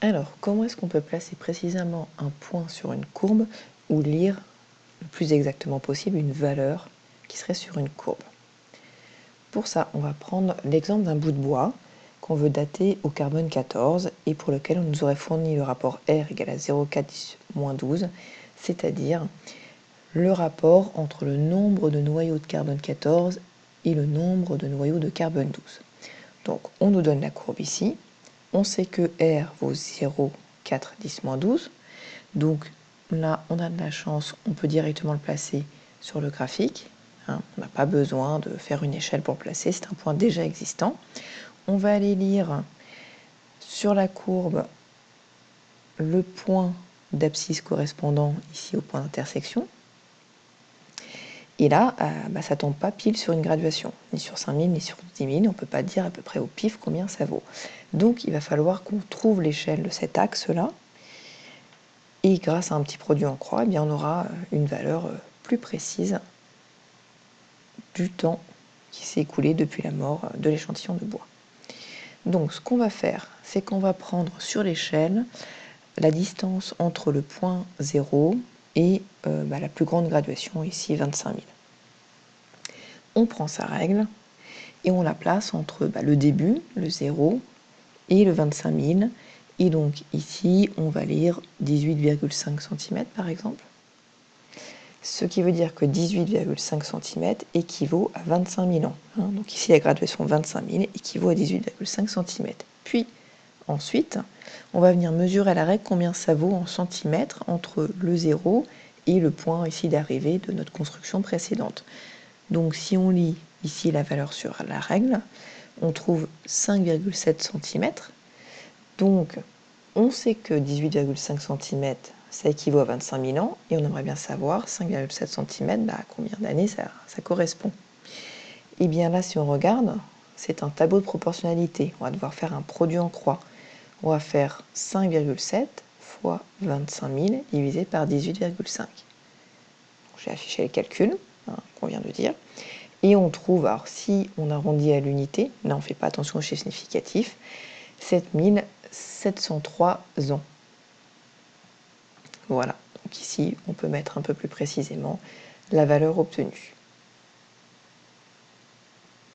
Alors, comment est-ce qu'on peut placer précisément un point sur une courbe ou lire le plus exactement possible une valeur qui serait sur une courbe? Pour ça, on va prendre l'exemple d'un bout de bois qu'on veut dater au carbone 14 et pour lequel on nous aurait fourni le rapport R égale à 0,4-12, c'est-à-dire le rapport entre le nombre de noyaux de carbone 14 et le nombre de noyaux de carbone 12. Donc, on nous donne la courbe ici. On sait que R vaut 0,4-10-12. Donc là, on a de la chance, on peut directement le placer sur le graphique. On n'a pas besoin de faire une échelle pour le placer, c'est un point déjà existant. On va aller lire sur la courbe le point d'abscisse correspondant ici au point d'intersection. Et là, ça ne tombe pas pile sur une graduation, ni sur 5000, ni sur 10 000. On ne peut pas dire à peu près au pif combien ça vaut. Donc, il va falloir qu'on trouve l'échelle de cet axe-là. Et grâce à un petit produit en croix, on aura une valeur plus précise du temps qui s'est écoulé depuis la mort de l'échantillon de bois. Donc, ce qu'on va faire, c'est qu'on va prendre sur l'échelle la distance entre le point 0 et la plus grande graduation, ici 25 000. On prend sa règle et on la place entre le début, le 0, et le 25 000. Et donc ici, on va lire 18,5 cm par exemple. Ce qui veut dire que 18,5 cm équivaut à 25 000 ans. Donc ici, la graduation 25 000 équivaut à 18,5 cm. Puis, ensuite, on va venir mesurer à la règle combien ça vaut en centimètres entre le 0 et le point ici d'arrivée de notre construction précédente. Donc si on lit ici la valeur sur la règle, on trouve 5,7 cm. Donc on sait que 18,5 cm, ça équivaut à 25 000 ans, et on aimerait bien savoir 5,7 cm, à combien d'années ça correspond. Et bien là, si on regarde, c'est un tableau de proportionnalité. On va devoir faire un produit en croix. On va faire 5,7 fois 25 000 divisé par 18,5. J'ai affiché les calculs qu'on vient de dire. Et on trouve, alors si on arrondit à l'unité, là on ne fait pas attention au chiffre significatif, 7703 ans. Voilà, donc ici on peut mettre un peu plus précisément la valeur obtenue.